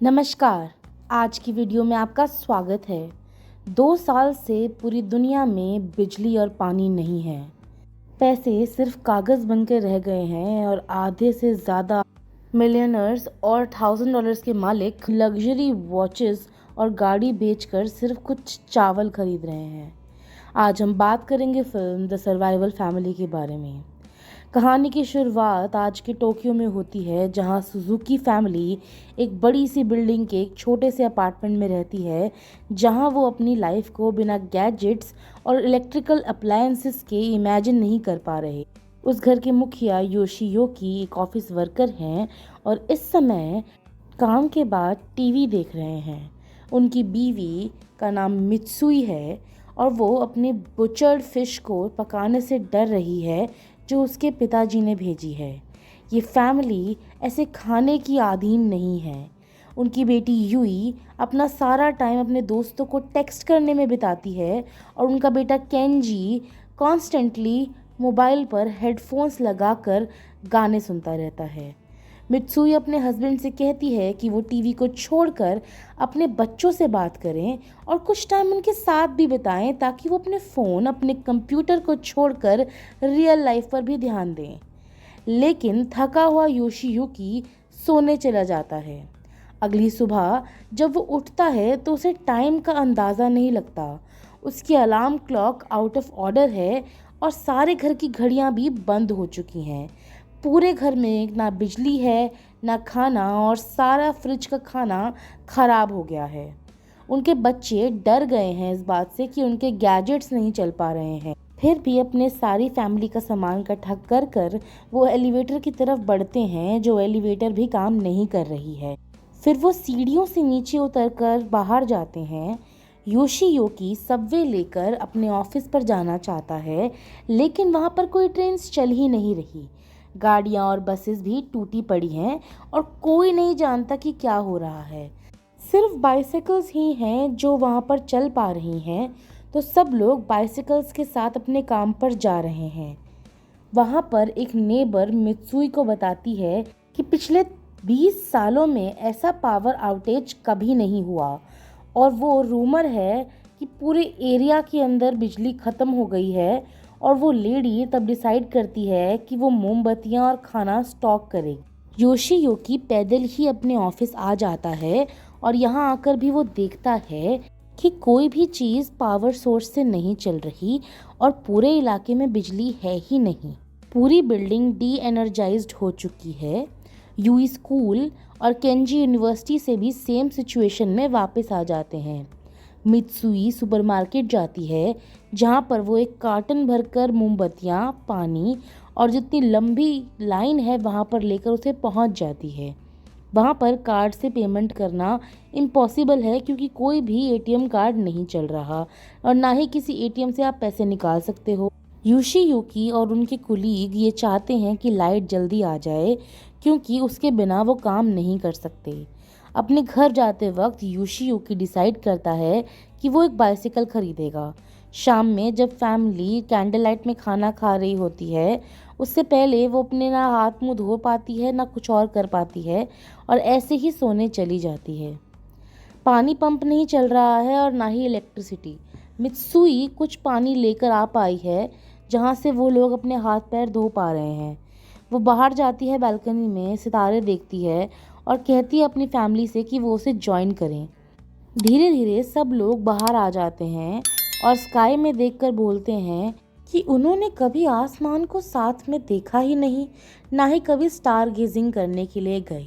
नमस्कार। आज की वीडियो में आपका स्वागत है। 2 साल से पूरी दुनिया में बिजली और पानी नहीं है। पैसे सिर्फ कागज़ बन के रह गए हैं और आधे से ज़्यादा मिलियनर्स और $1000 के मालिक लग्जरी वॉचेस और गाड़ी बेचकर सिर्फ कुछ चावल खरीद रहे हैं। आज हम बात करेंगे फिल्म द सर्वाइवल फैमिली के बारे में। कहानी की शुरुआत आज के टोक्यो में होती है, जहां सुजुकी फैमिली एक बड़ी सी बिल्डिंग के एक छोटे से अपार्टमेंट में रहती है, जहां वो अपनी लाइफ को बिना गैजेट्स और इलेक्ट्रिकल अप्लायंसेस के इमेजिन नहीं कर पा रहे। उस घर के मुखिया योशियोकी एक ऑफिस वर्कर हैं और इस समय काम के बाद टीवी देख रहे हैं। उनकी बीवी का नाम मित्सुई है और वो अपने बुचर्ड फिश को पकाने से डर रही है जो उसके पिताजी ने भेजी है। ये फैमिली ऐसे खाने की आदीन नहीं है। उनकी बेटी यूई अपना सारा टाइम अपने दोस्तों को टेक्स्ट करने में बिताती है और उनका बेटा केंजी कॉन्स्टेंटली मोबाइल पर हेडफोन्स लगाकर गाने सुनता रहता है। मित्सुई अपने हस्बैंड से कहती है कि वो टीवी को छोड़कर अपने बच्चों से बात करें और कुछ टाइम उनके साथ भी बिताएं, ताकि वो अपने फ़ोन, अपने कंप्यूटर को छोड़कर रियल लाइफ पर भी ध्यान दें। लेकिन थका हुआ योशियुकी सोने चला जाता है। अगली सुबह जब वो उठता है तो उसे टाइम का अंदाज़ा नहीं लगता। उसकी alarm clock out of order है और सारे घर की घड़ियां भी बंद हो चुकी हैं। पूरे घर में ना बिजली है, ना खाना, और सारा फ्रिज का खाना खराब हो गया है। उनके बच्चे डर गए हैं इस बात से कि उनके गैजेट्स नहीं चल पा रहे हैं। फिर भी अपने सारी फैमिली का सामान इकट्ठा कर कर वो एलिवेटर की तरफ बढ़ते हैं, जो एलिवेटर भी काम नहीं कर रही है। फिर वो सीढ़ियों से नीचे उतरकर बाहर जाते हैं। योशियोकी सबवे लेकर अपने ऑफिस पर जाना चाहता है, लेकिन वहाँ पर कोई ट्रेन चल ही नहीं रही। गाड़ियाँ और बसेस भी टूटी पड़ी हैं और कोई नहीं जानता कि क्या हो रहा है। सिर्फ बाइसाइकिल्स ही हैं जो वहाँ पर चल पा रही हैं, तो सब लोग बाइसाइकिल्स के साथ अपने काम पर जा रहे हैं। वहाँ पर एक नेबर मित्सुई को बताती है कि पिछले 20 सालों में ऐसा पावर आउटेज कभी नहीं हुआ और वो रूमर है कि पूरे एरिया के अंदर बिजली ख़त्म हो गई है। और वो लेडी तब डिसाइड करती है कि वो मोमबत्तियाँ और खाना स्टॉक करेगी। योशियोकी पैदल ही अपने ऑफिस आ जाता है और यहाँ आकर भी वो देखता है कि कोई भी चीज़ पावर सोर्स से नहीं चल रही और पूरे इलाके में बिजली है ही नहीं। पूरी बिल्डिंग डी एनर्जाइज्ड हो चुकी है। यूई स्कूल और केंजी यूनिवर्सिटी से भी सेम सिचुएशन में वापस आ जाते हैं। मित्सुई सुपरमार्केट जाती है, जहाँ पर वो एक कार्टन भरकर मोमबत्तियाँ, पानी और जितनी लंबी लाइन है वहाँ पर लेकर उसे पहुँच जाती है। वहाँ पर कार्ड से पेमेंट करना इम्पॉसिबल है, क्योंकि कोई भी एटीएम कार्ड नहीं चल रहा और ना ही किसी एटीएम से आप पैसे निकाल सकते हो। योशियुकी और उनके कुलीग ये चाहते हैं कि लाइट जल्दी आ जाए, क्योंकि उसके बिना वो काम नहीं कर सकते। अपने घर जाते वक्त योशियुकी डिसाइड करता है कि वो एक बाइसिकल खरीदेगा। शाम में जब फैमिली कैंडल लाइट में खाना खा रही होती है, उससे पहले वो अपने ना हाथ मुंह धो पाती है, ना कुछ और कर पाती है, और ऐसे ही सोने चली जाती है। पानी पंप नहीं चल रहा है और ना ही इलेक्ट्रिसिटी। मित्सुई कुछ पानी लेकर आ पाई है, जहाँ से वो लोग अपने हाथ पैर धो पा रहे हैं। वो बाहर जाती है, बालकनी में सितारे देखती है और कहती है अपनी फैमिली से कि वो उसे ज्वाइन करें। धीरे धीरे सब लोग बाहर आ जाते हैं और स्काई में देखकर बोलते हैं कि उन्होंने कभी आसमान को साथ में देखा ही नहीं, ना ही कभी स्टार गेजिंग करने के लिए गए।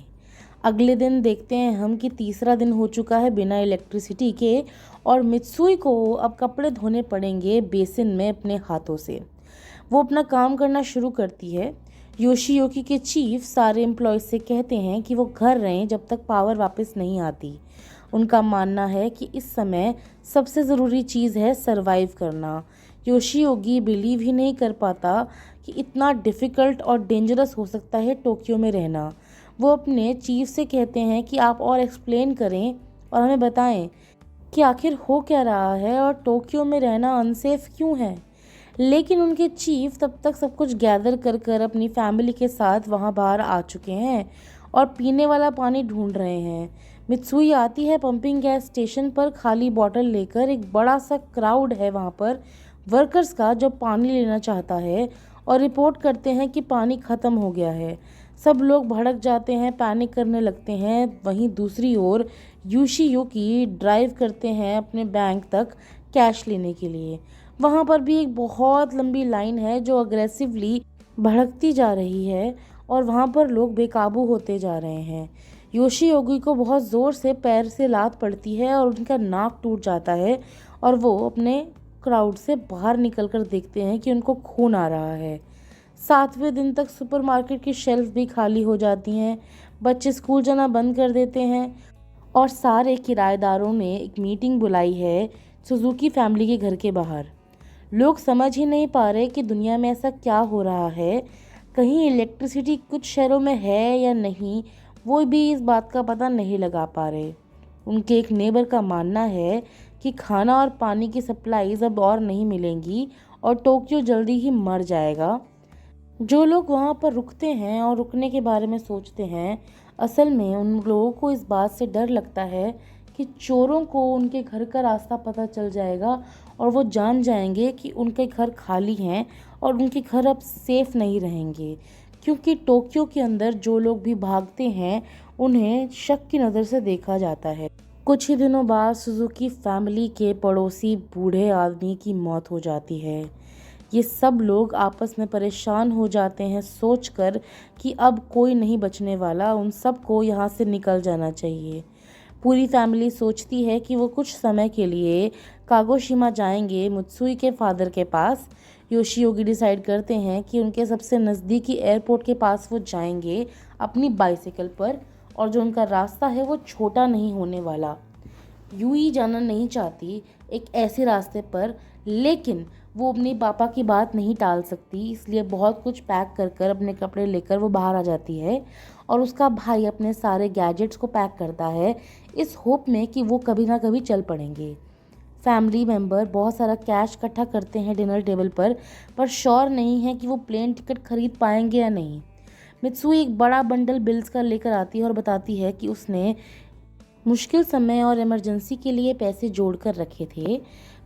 अगले दिन देखते हैं हम कि तीसरा दिन हो चुका है बिना इलेक्ट्रिसिटी के, और मित्सुई को अब कपड़े धोने पड़ेंगे बेसिन में अपने हाथों से। वो अपना काम करना शुरू करती है। योशियोकी के चीफ सारे एम्प्लॉयज़ से कहते हैं कि वो घर रहें जब तक पावर वापस नहीं आती। उनका मानना है कि इस समय सबसे ज़रूरी चीज़ है सरवाइव करना। योशियोगी बिलीव ही नहीं कर पाता कि इतना डिफ़िकल्ट और डेंजरस हो सकता है टोक्यो में रहना। वो अपने चीफ से कहते हैं कि आप और एक्सप्लेन करें और हमें बताएं कि आखिर हो क्या रहा है और टोक्यो में रहना अनसेफ क्यों है। लेकिन उनके चीफ तब तक सब कुछ गैदर कर कर अपनी फैमिली के साथ वहाँ बाहर आ चुके हैं और पीने वाला पानी ढूंढ रहे हैं। मित्सुई आती है पंपिंग गैस स्टेशन पर खाली बॉटल लेकर। एक बड़ा सा क्राउड है वहाँ पर वर्कर्स का जो पानी लेना चाहता है और रिपोर्ट करते हैं कि पानी ख़त्म हो गया है। सब लोग भड़क जाते हैं, पैनिक करने लगते हैं। वहीं दूसरी ओर यूकी ड्राइव करते हैं अपने बैंक तक कैश लेने के लिए। वहाँ पर भी एक बहुत लंबी लाइन है जो अग्रेसिवली भड़कती जा रही है और वहाँ पर लोग बेकाबू होते जा रहे हैं। योगी को बहुत ज़ोर से पैर से लात पड़ती है और उनका नाक टूट जाता है और वो अपने क्राउड से बाहर निकलकर देखते हैं कि उनको खून आ रहा है। 7वें दिन तक सुपरमार्केट की शेल्फ भी खाली हो जाती हैं। बच्चे स्कूल जाना बंद कर देते हैं और सारे किराएदारों ने एक मीटिंग बुलाई है सुजुकी फैमिली के घर के बाहर। लोग समझ ही नहीं पा रहे कि दुनिया में ऐसा क्या हो रहा है। कहीं इलेक्ट्रिसिटी कुछ शहरों में है या नहीं, वो भी इस बात का पता नहीं लगा पा रहे। उनके एक नेबर का मानना है कि खाना और पानी की सप्लाईज अब और नहीं मिलेंगी और टोक्यो जल्दी ही मर जाएगा। जो लोग वहाँ पर रुकते हैं और रुकने के बारे में सोचते हैं, असल में उन लोगों को इस बात से डर लगता है कि चोरों को उनके घर का रास्ता पता चल जाएगा और वो जान जाएंगे कि उनके घर खाली हैं और उनके घर अब सेफ नहीं रहेंगे, क्योंकि टोक्यो के अंदर जो लोग भी भागते हैं उन्हें शक की नज़र से देखा जाता है। कुछ ही दिनों बाद सुजुकी फैमिली के पड़ोसी बूढ़े आदमी की मौत हो जाती है। ये सब लोग आपस में परेशान हो जाते हैं सोचकर कि अब कोई नहीं बचने वाला, उन सबको यहाँ से निकल जाना चाहिए। पूरी फैमिली सोचती है कि वो कुछ समय के लिए कागोशिमा जाएंगे मित्सुई के फादर के पास। योगी डिसाइड करते हैं कि उनके सबसे नज़दीकी एयरपोर्ट के पास वो जाएंगे अपनी बाइसिकल पर, और जो उनका रास्ता है वो छोटा नहीं होने वाला। यूई जाना नहीं चाहती एक ऐसे रास्ते पर, लेकिन वो अपने पापा की बात नहीं टाल सकती, इसलिए बहुत कुछ पैक कर कर अपने कपड़े लेकर वो बाहर आ जाती है और उसका भाई अपने सारे गैजेट्स को पैक करता है इस होप में कि वो कभी ना कभी चल पड़ेंगे। फैमिली मेंबर बहुत सारा कैश इकट्ठा करते हैं डिनर टेबल पर श्योर नहीं है कि वो प्लेन टिकट खरीद पाएंगे या नहीं। मित्सुई एक बड़ा बंडल बिल्स का लेकर आती है और बताती है कि उसने मुश्किल समय और इमरजेंसी के लिए पैसे जोड़ कर रखे थे।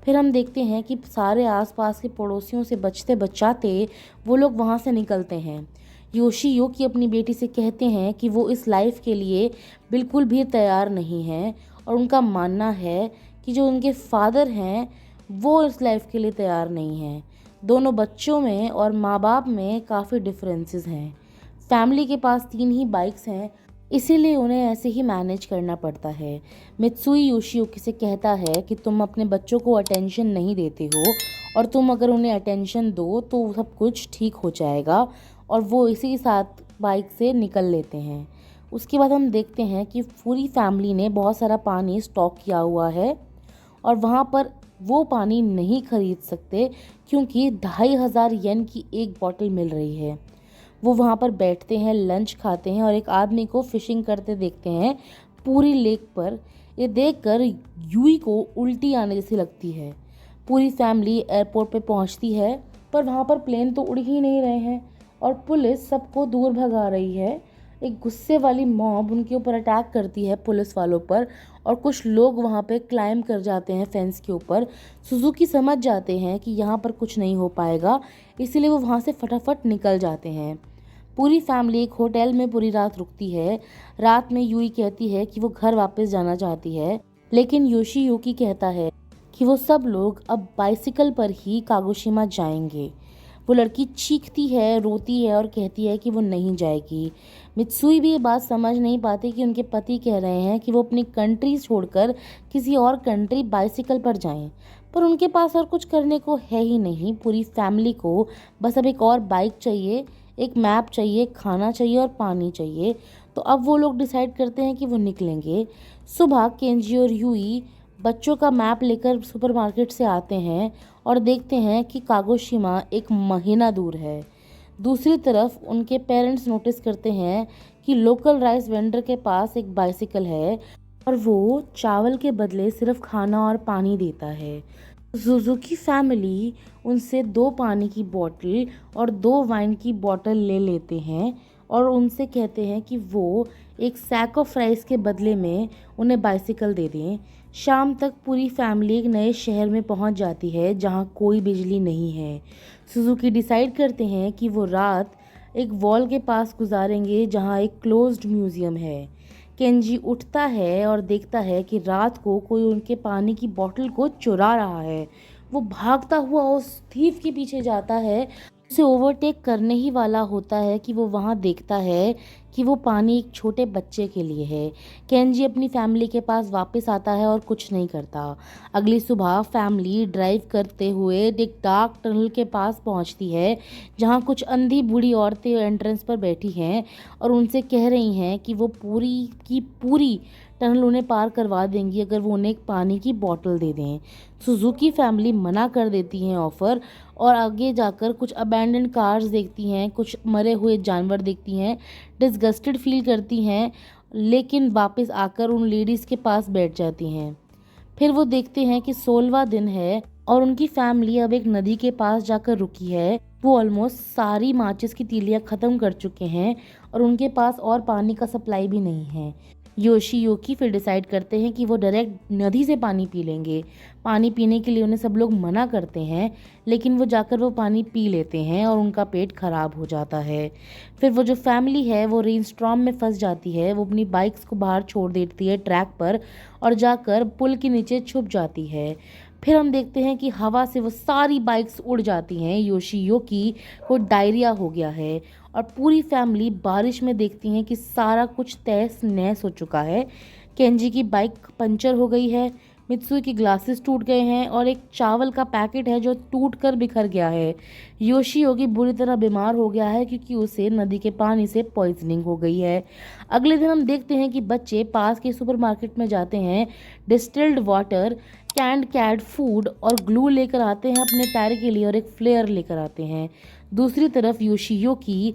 फिर हम देखते हैं कि सारे आसपास के पड़ोसियों से बचते बचाते वो लोग वहाँ से निकलते हैं। योकी अपनी बेटी से कहते हैं कि वो इस लाइफ के लिए बिल्कुल भी तैयार नहीं है और उनका मानना है कि जो उनके फादर हैं वो इस लाइफ के लिए तैयार नहीं हैं। दोनों बच्चों में और माँ बाप में काफ़ी डिफरेंसेस हैं। फैमिली के पास 3 ही बाइक्स हैं, इसीलिए उन्हें ऐसे ही मैनेज करना पड़ता है। मित्सुई योशियुकी से कहता है कि तुम अपने बच्चों को अटेंशन नहीं देते हो और तुम अगर उन्हें अटेंशन दो तो सब कुछ ठीक हो जाएगा, और वो इसी साथ बाइक से निकल लेते हैं। उसके बाद हम देखते हैं कि पूरी फैमिली ने बहुत सारा पानी स्टॉक किया हुआ है और वहाँ पर वो पानी नहीं खरीद सकते क्योंकि 2500 येन की एक बॉटल मिल रही है। वो वहाँ पर बैठते हैं, लंच खाते हैं और एक आदमी को फिशिंग करते देखते हैं पूरी लेक पर। ये देखकर यूई को उल्टी आने जैसी लगती है। पूरी फैमिली एयरपोर्ट पे पहुँचती है पर वहाँ पर प्लेन तो उड़ ही नहीं रहे हैं और पुलिस सबको दूर भगा रही है। एक गुस्से वाली मॉब उनके ऊपर अटैक करती है पुलिस वालों पर और कुछ लोग वहाँ पे क्लाइम कर जाते हैं फेंस के ऊपर। सुजुकी समझ जाते हैं कि यहाँ पर कुछ नहीं हो पाएगा, इसीलिए वो वहाँ से फटाफट निकल जाते हैं। पूरी फैमिली एक होटल में पूरी रात रुकती है। रात में यूई कहती है कि वो घर वापस जाना चाहती है, लेकिन योशियुकी कहता है कि वो सब लोग अब बाइसिकल पर ही कागोशिमा जाएंगे। वो लड़की चीखती है, रोती है और कहती है कि वो नहीं जाएगी। मित्सुई भी ये बात समझ नहीं पाती कि उनके पति कह रहे हैं कि वो अपनी कंट्री छोड़कर किसी और कंट्री बाइसिकल पर जाएं, पर उनके पास और कुछ करने को है ही नहीं। पूरी फैमिली को बस अब एक और बाइक चाहिए, एक मैप चाहिए, खाना चाहिए और पानी चाहिए। तो अब वो लोग डिसाइड करते हैं कि वो निकलेंगे। सुबह केंजी और यूई बच्चों का मैप लेकर सुपरमार्केट से आते हैं और देखते हैं कि कागोशिमा एक महीना दूर है। दूसरी तरफ उनके पेरेंट्स नोटिस करते हैं कि लोकल राइस वेंडर के पास एक बाइसिकल है और वो चावल के बदले सिर्फ खाना और पानी देता है। सुजुकी फैमिली उनसे 2 पानी की बोतल और 2 वाइन की बोतल ले लेते हैं और उनसे कहते हैं कि वो एक सैक ऑफ राइस के बदले में उन्हें बाइसिकल दे दें। शाम तक पूरी फैमिली एक नए शहर में पहुंच जाती है जहां कोई बिजली नहीं है। सुजुकी डिसाइड करते हैं कि वो रात एक वॉल के पास गुजारेंगे जहां एक क्लोज्ड म्यूजियम है। केंजी उठता है और देखता है कि रात को कोई उनके पानी की बोतल को चुरा रहा है। वो भागता हुआ उस थीफ के पीछे जाता है, उसे ओवरटेक करने ही वाला होता है कि वो वहाँ देखता है कि वो पानी एक छोटे बच्चे के लिए है। केंजी अपनी फैमिली के पास वापस आता है और कुछ नहीं करता। अगली सुबह फैमिली ड्राइव करते हुए एक डार्क टनल के पास पहुंचती है जहां कुछ अंधी बूढ़ी औरतें एंट्रेंस पर बैठी हैं और उनसे कह रही हैं कि वो पूरी की पूरी टनल उन्हें पार करवा देंगी अगर वो उन्हें एक पानी की बोतल दे दें। सुजुकी फैमिली मना कर देती हैं ऑफ़र और आगे जाकर कुछ अबैंडन कार्स देखती हैं, कुछ मरे हुए जानवर देखती हैं, डिस्गस्टेड फील करती हैं, लेकिन वापस आकर उन लेडीज़ के पास बैठ जाती हैं। फिर वो देखते हैं कि 16वां दिन है और उनकी फैमिली अब एक नदी के पास जाकर रुकी है। वो ऑलमोस्ट सारी माचिस की तीलियां ख़त्म कर चुके हैं और उनके पास और पानी का सप्लाई भी नहीं है। योशियोकी फिर डिसाइड करते हैं कि वो डायरेक्ट नदी से पानी पी लेंगे। पानी पीने के लिए उन्हें सब लोग मना करते हैं, लेकिन वो जाकर वो पानी पी लेते हैं और उनका पेट खराब हो जाता है। फिर वो जो फैमिली है वो रेनस्टॉर्म में फंस जाती है। वो अपनी बाइक्स को बाहर छोड़ देती है ट्रैक पर और जाकर पुल के नीचे छुप जाती है। फिर हम देखते हैं कि हवा से वो सारी बाइक्स उड़ जाती हैं। योशियोकी को डायरिया हो गया है और पूरी फैमिली बारिश में देखती हैं कि सारा कुछ तहस नहस हो चुका है। केंजी की बाइक पंचर हो गई है, मित्सुई के ग्लासेस टूट गए हैं और एक चावल का पैकेट है जो टूट कर बिखर गया है। योशियोकी बुरी तरह बीमार हो गया है क्योंकि उसे नदी के पानी से पॉइजनिंग हो गई है। अगले दिन हम देखते हैं कि बच्चे पास के सुपरमार्केट में जाते हैं, distilled water, canned cat food और ग्लू लेकर आते हैं अपने टायर के लिए और एक फ्लेयर लेकर आते हैं। दूसरी तरफ योशियोकी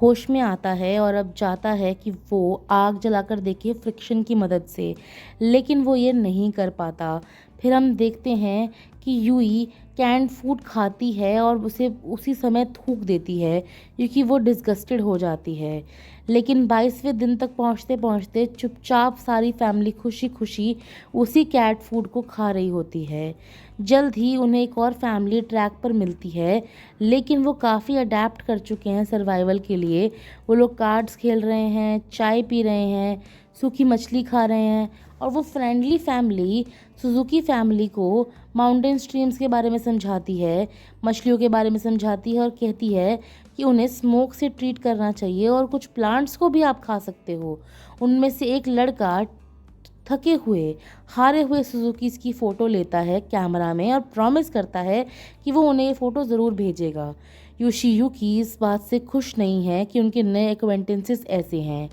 होश में आता है और अब चाहता है कि वो आग जलाकर देखे फ्रिक्शन की मदद से, लेकिन वो ये नहीं कर पाता। फिर हम देखते हैं कि यूई कैंड फूड खाती है और उसे उसी समय थूक देती है क्योंकि वो डिस्गस्टेड हो जाती है। लेकिन 22वें दिन तक पहुंचते पहुंचते चुपचाप सारी फैमिली खुशी खुशी उसी कैट फूड को खा रही होती है। जल्द ही उन्हें एक और फैमिली ट्रैक पर मिलती है, लेकिन वो काफ़ी अडेप्ट कर चुके हैं सर्वाइवल के लिए। वो लोग कार्ड्स खेल रहे हैं, चाय पी रहे हैं, सूखी मछली खा रहे हैं और वो फ्रेंडली फैमिली सुजुकी फैमिली को माउंटेन स्ट्रीम्स के बारे में समझाती है, मछलियों के बारे में समझाती है और कहती है कि उन्हें स्मोक से ट्रीट करना चाहिए और कुछ प्लांट्स को भी आप खा सकते हो। उनमें से एक लड़का थके हुए हारे हुए सुजुकीज की फ़ोटो लेता है कैमरा में और प्रॉमिस करता है कि वो उन्हें ये फ़ोटो ज़रूर भेजेगा। योशियुकी इस बात से खुश नहीं है कि उनके नए एक्वेंटेंसेस ऐसे हैं।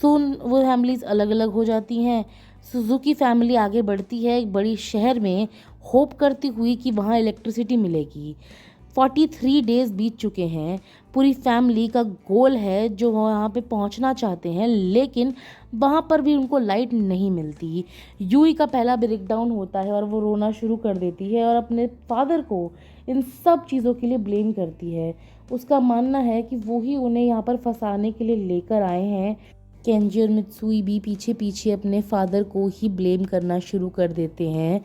सुन वो फैमिलीज़ अलग अलग हो जाती हैं। सुजुकी फैमिली आगे बढ़ती है एक बड़ी शहर में, होप करती हुई कि वहाँ इलेक्ट्रिसिटी मिलेगी। 43 डेज़ बीत चुके हैं। पूरी फैमिली का गोल है जो वहाँ पे पहुँचना चाहते हैं, लेकिन वहाँ पर भी उनको लाइट नहीं मिलती। यूई का पहला ब्रेकडाउन होता है और वो रोना शुरू कर देती है और अपने फादर को इन सब चीज़ों के लिए ब्लेम करती है। उसका मानना है कि वो ही उन्हें यहाँ पर फंसाने के लिए लेकर आए हैं। केंजी और मित्सुई भी पीछे पीछे अपने फादर को ही ब्लेम करना शुरू कर देते हैं।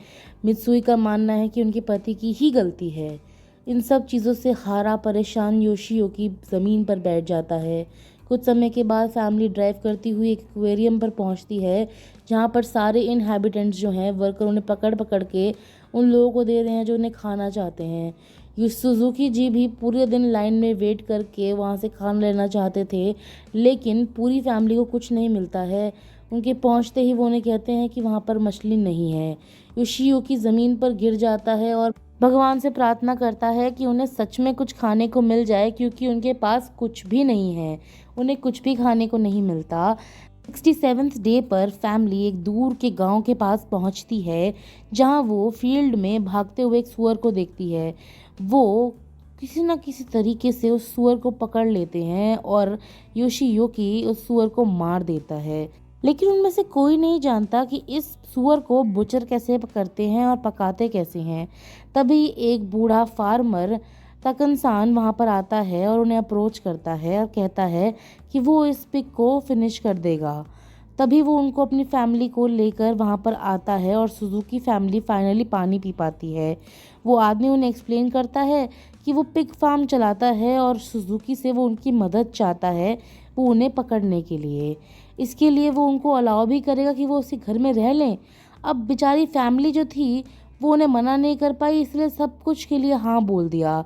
मित्सुई का मानना है कि उनके पति की ही गलती है। इन सब चीज़ों से हारा परेशान योशियोकी ज़मीन पर बैठ जाता है। कुछ समय के बाद फैमिली ड्राइव करती हुई एक एक्वेरियम पर पहुंचती है जहां पर सारे इनहैबिटेंट्स जो हैं वर्कर उन्हें पकड़ पकड़ के उन लोगों को दे रहे हैं जो उन्हें खाना चाहते हैं। सुजुकी जी भी पूरे दिन लाइन में वेट करके वहाँ से खाना लेना चाहते थे, लेकिन पूरी फैमिली को कुछ नहीं मिलता है। उनके पहुँचते ही वो उन्हें कहते हैं कि वहाँ पर मछली नहीं है। योशियुकी ज़मीन पर गिर जाता है और भगवान से प्रार्थना करता है कि उन्हें सच में कुछ खाने को मिल जाए क्योंकि उनके पास कुछ भी नहीं है, उन्हें कुछ भी खाने को नहीं मिलता। 67वें डे पर फैमिली एक दूर के गांव के पास पहुंचती है जहां वो फील्ड में भागते हुए एक सुअर को देखती है। वो किसी न किसी तरीके से उस सुअर को पकड़ लेते हैं और योशियुकी उस सुअर को मार देता है, लेकिन उनमें से कोई नहीं जानता कि इस सुअर को बुचर कैसे करते हैं और पकाते कैसे हैं। तभी एक बूढ़ा फार्मर ताकनसान वहाँ पर आता है और उन्हें अप्रोच करता है और कहता है कि वो इस पिक को फिनिश कर देगा। तभी वो उनको अपनी फैमिली को लेकर वहाँ पर आता है और सुजुकी फैमिली फाइनली पानी पी पाती है। वो आदमी उन्हें एक्सप्लेन करता है कि वो पिग फार्म चलाता है और सुजुकी से वो उनकी मदद चाहता है वो उन्हें पकड़ने के लिए। इसके लिए वो उनको अलाउ भी करेगा कि वो उसी घर में रह लें। अब बेचारी फैमिली जो थी वो उन्हें मना नहीं कर पाई, इसलिए सब कुछ के लिए हाँ बोल दिया।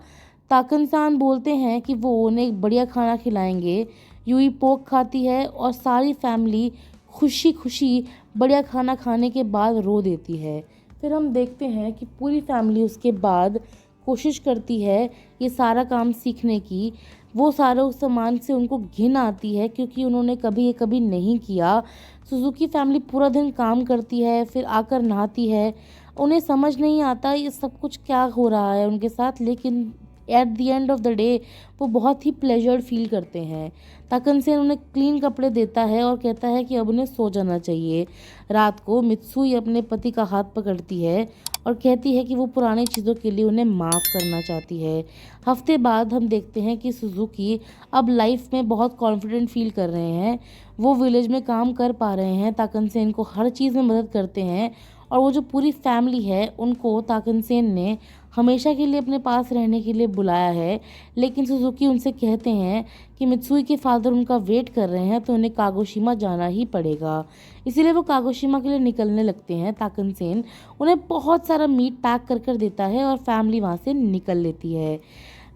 ताकनसान बोलते हैं कि वो उन्हें एक बढ़िया खाना खिलाएंगे। यूई पोक खाती है और सारी फैमिली खुशी खुशी बढ़िया खाना खाने के बाद रो देती है। फिर हम देखते हैं कि पूरी फैमिली उसके बाद कोशिश करती है ये सारा काम सीखने की। वो सारे उस सामान से उनको घिन आती है क्योंकि उन्होंने कभी ये कभी नहीं किया। सुजुकी फैमिली पूरा दिन काम करती है, फिर आकर नहाती है। उन्हें समझ नहीं आता ये सब कुछ क्या हो रहा है उनके साथ, लेकिन at the end of the day वो बहुत ही प्लेजर्ड फील करते हैं। ताकनसेन उन्हें क्लीन कपड़े देता है और कहता है कि अब उन्हें सो जाना चाहिए। रात को मित्सुई अपने पति का हाथ पकड़ती है और कहती है कि वो पुरानी चीज़ों के लिए उन्हें माफ़ करना चाहती है। हफ्ते बाद हम देखते हैं कि सुजुकी अब लाइफ में बहुत कॉन्फिडेंट फील कर रहे हैं। वो विलेज में काम कर पा रहे हैं, ताकनसेन को हर चीज़ में मदद करते हैं और वो जो पूरी फैमिली है उनको ताकनसेन ने हमेशा के लिए अपने पास रहने के लिए बुलाया है। लेकिन सुजुकी उनसे कहते हैं कि मित्सुई के फादर उनका वेट कर रहे हैं तो उन्हें कागोशिमा जाना ही पड़ेगा। इसीलिए वो कागोशिमा के लिए निकलने लगते हैं। ताकनसेन उन्हें बहुत सारा मीट पैक कर देता है और फैमिली वहाँ से निकल लेती है।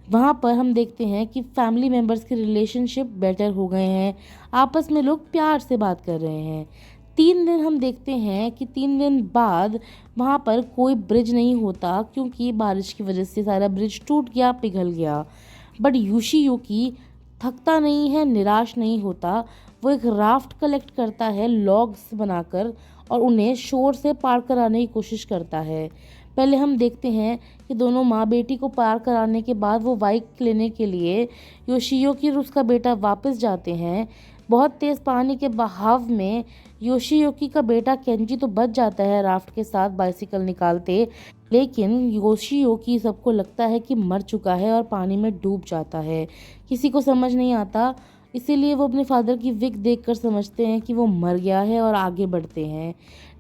वहाँ पर हम देखते हैं कि फैमिली मेम्बर्स के रिलेशनशिप बेटर हो गए हैं, आपस में लोग प्यार से बात कर रहे हैं। 3 दिन हम देखते हैं कि 3 दिन बाद वहाँ पर कोई ब्रिज नहीं होता क्योंकि बारिश की वजह से सारा ब्रिज टूट गया, पिघल गया। बट योशियुकी थकता नहीं है, निराश नहीं होता। वो एक राफ्ट कलेक्ट करता है लॉग्स बनाकर और उन्हें शोर से पार कराने की कोशिश करता है। पहले हम देखते हैं कि दोनों माँ बेटी को पार कराने के बाद वो बाइक लेने के लिए योशियुकी और उसका बेटा वापस जाते हैं। बहुत तेज़ पानी के बहाव में योशियुकी का बेटा केंजी तो बच जाता है राफ्ट के साथ बाइसिकल निकालते, लेकिन योशियुकी सबको लगता है कि मर चुका है और पानी में डूब जाता है। किसी को समझ नहीं आता, इसीलिए वो अपने फादर की विक देखकर समझते हैं कि वो मर गया है और आगे बढ़ते हैं।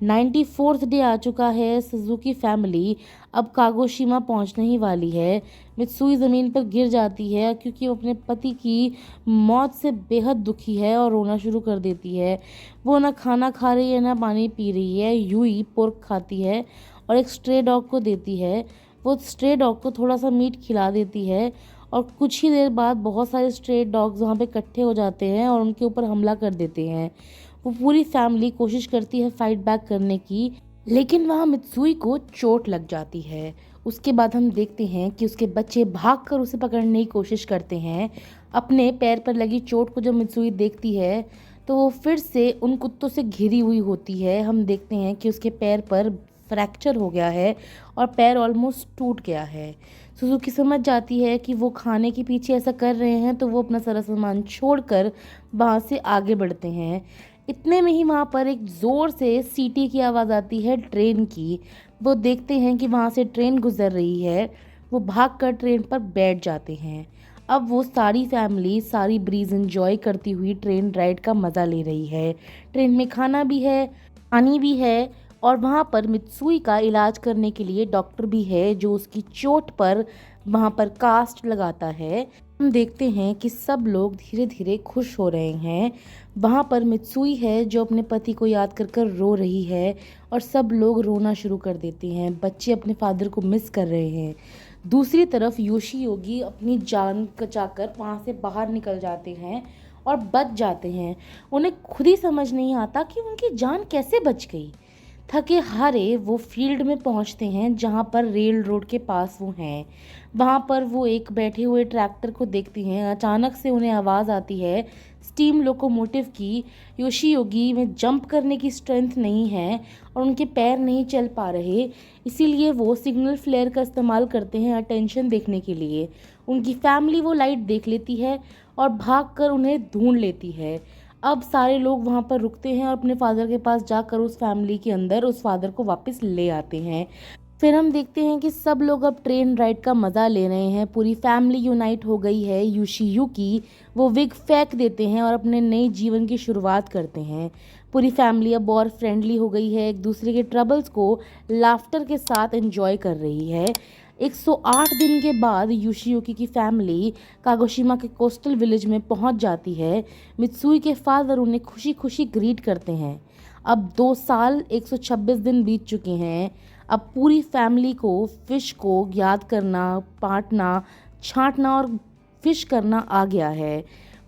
94th डे आ चुका है। सुजुकी फैमिली अब कागोशिमा पहुंचने ही वाली है। मित्सुई ज़मीन पर गिर जाती है क्योंकि वो अपने पति की मौत से बेहद दुखी है और रोना शुरू कर देती है। वो ना खाना खा रही है ना पानी पी रही है। यूई पोर्क खाती है और एक स्ट्रे डॉग को देती है। वो स्ट्रे डॉग को थोड़ा सा मीट खिला देती है और कुछ ही देर बाद बहुत सारे स्ट्रे डॉग्स वहाँ पे इकट्ठे हो जाते हैं और उनके ऊपर हमला कर देते हैं। वो पूरी फैमिली कोशिश करती है फाइट बैक करने की, लेकिन वहाँ मित्सुई को चोट लग जाती है। उसके बाद हम देखते हैं कि उसके बच्चे भागकर उसे पकड़ने की कोशिश करते हैं। अपने पैर पर लगी चोट को जब मित्सुई देखती है तो वो फिर से उन कुत्तों से घिरी हुई होती है। हम देखते हैं कि उसके पैर पर फ्रैक्चर हो गया है और पैर ऑलमोस्ट टूट गया है। सुजुकी समझ जाती है कि वो खाने के पीछे ऐसा कर रहे हैं तो वो अपना सारा सामान छोड़कर वहाँ से आगे बढ़ते हैं। इतने में ही वहाँ पर एक ज़ोर से सीटी की आवाज़ आती है ट्रेन की। वो देखते हैं कि वहाँ से ट्रेन गुजर रही है। वो भागकर ट्रेन पर बैठ जाते हैं। अब वो सारी फैमिली सारी ब्रीज एंजॉय करती हुई ट्रेन राइड का मज़ा ले रही है। ट्रेन में खाना भी है, पानी भी है और वहाँ पर मित्सुई का इलाज करने के लिए डॉक्टर भी है जो उसकी चोट पर वहाँ पर कास्ट लगाता है। हम देखते हैं कि सब लोग धीरे धीरे खुश हो रहे हैं। वहाँ पर मित्सुई है जो अपने पति को याद कर कर रो रही है और सब लोग रोना शुरू कर देते हैं। बच्चे अपने फादर को मिस कर रहे हैं। दूसरी तरफ योशियोगी अपनी जान बचाकर वहाँ से बाहर निकल जाते हैं और बच जाते हैं। उन्हें खुद ही समझ नहीं आता कि उनकी जान कैसे बच गई। थके हारे वो फील्ड में पहुंचते हैं जहां पर रेल रोड के पास वो हैं। वहां पर वो एक बैठे हुए ट्रैक्टर को देखती हैं। अचानक से उन्हें आवाज़ आती है स्टीम लोकोमोटिव की। योशियोगी में जंप करने की स्ट्रेंथ नहीं है और उनके पैर नहीं चल पा रहे, इसीलिए वो सिग्नल फ्लेयर का इस्तेमाल करते हैं अटेंशन देखने के लिए। उनकी फैमिली वो लाइट देख लेती है और भागकर उन्हें ढूंढ लेती है। अब सारे लोग वहाँ पर रुकते हैं और अपने फादर के पास जाकर उस फैमिली के अंदर उस फादर को वापस ले आते हैं। फिर हम देखते हैं कि सब लोग अब ट्रेन राइड का मज़ा ले रहे हैं। पूरी फैमिली यूनाइट हो गई है यूशियू की। वो विग फेंक देते हैं और अपने नए जीवन की शुरुआत करते हैं। पूरी फैमिली अब और फ्रेंडली हो गई है, एक दूसरे के ट्रबल्स को लाफ्टर के साथ एंजॉय कर रही है। 108 दिन के बाद यूशियुकी की फैमिली कागोशिमा के कोस्टल विलेज में पहुंच जाती है। मित्सुई के फादर उन्हें खुशी खुशी ग्रीट करते हैं। अब 2 साल 126 दिन बीत चुके हैं। अब पूरी फैमिली को फ़िश को याद करना, बाँटना, छाँटना और फ़िश करना आ गया है।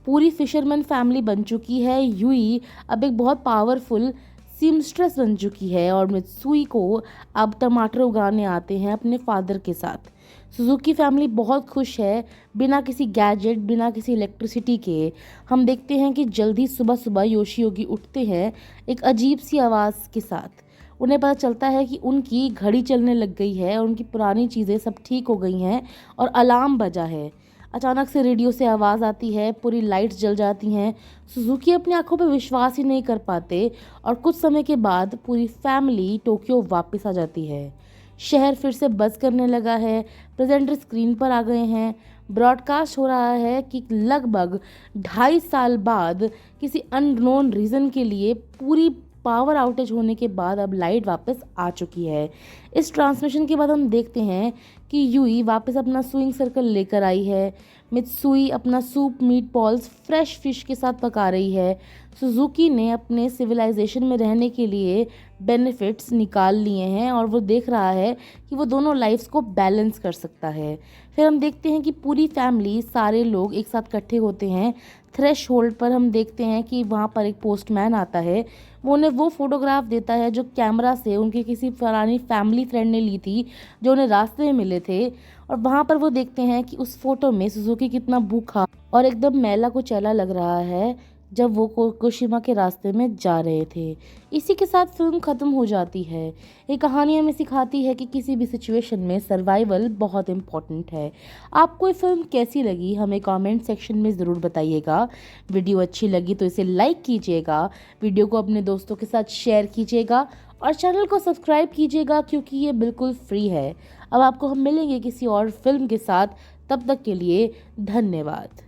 पूरी फ़िशरमैन फैमिली बन चुकी है। यूई अब एक बहुत पावरफुल सीमस्ट्रेस बन चुकी है और मित्सुई को अब टमाटर उगाने आते हैं अपने फादर के साथ। सुजुकी फैमिली बहुत खुश है, बिना किसी गैजेट, बिना किसी इलेक्ट्रिसिटी के। हम देखते हैं कि जल्दी सुबह सुबह योशियोगी उठते हैं एक अजीब सी आवाज़ के साथ। उन्हें पता चलता है कि उनकी घड़ी चलने लग गई है और उनकी पुरानी चीज़ें सब ठीक हो गई हैं और अलार्म बजा है। अचानक से रेडियो से आवाज़ आती है, पूरी लाइट्स जल जाती हैं। सुजुकी अपनी आंखों पर विश्वास ही नहीं कर पाते और कुछ समय के बाद पूरी फैमिली टोक्यो वापस आ जाती है। शहर फिर से बज़ करने लगा है, प्रेजेंटर स्क्रीन पर आ गए हैं। ब्रॉडकास्ट हो रहा है कि लगभग 2.5 साल बाद किसी अननोन रीज़न के लिए पूरी पावर आउटेज होने के बाद अब लाइट वापस आ चुकी है। इस ट्रांसमिशन के बाद हम देखते हैं कि यूई वापस अपना स्विंग सर्कल लेकर आई है। मित्सुई अपना soup meat balls fresh fish के साथ पका रही है। सुजुकी ने अपने सिविलाइजेशन में रहने के लिए बेनिफिट्स निकाल लिए हैं और वो देख रहा है कि वो दोनों लाइफ्स को बैलेंस कर सकता है। फिर हम देखते हैं कि पूरी फैमिली, सारे लोग एक साथ इकट्ठे होते हैं। थ्रेश होल्ड पर हम देखते हैं कि वहाँ पर एक पोस्टमैन आता है। वो उन्हें वो फोटोग्राफ देता है जो कैमरा से उनकी किसी पुरानी फैमिली फ्रेंड ने ली थी, जो उन्हें रास्ते में मिले थे। और वहाँ पर वो देखते हैं कि उस फोटो में सुजुकी कितना भूखा और एकदम मैला कुचैला लग रहा है जब वो कागोशिमा के रास्ते में जा रहे थे। इसी के साथ फिल्म ख़त्म हो जाती है। ये कहानी हमें सिखाती है कि किसी भी सिचुएशन में सर्वाइवल बहुत इम्पॉर्टेंट है। आपको ये फिल्म कैसी लगी हमें कमेंट सेक्शन में ज़रूर बताइएगा। वीडियो अच्छी लगी तो इसे लाइक कीजिएगा, वीडियो को अपने दोस्तों के साथ शेयर कीजिएगा और चैनल को सब्सक्राइब कीजिएगा क्योंकि ये बिल्कुल फ्री है। अब आपको हम मिलेंगे किसी और फिल्म के साथ, तब तक के लिए धन्यवाद।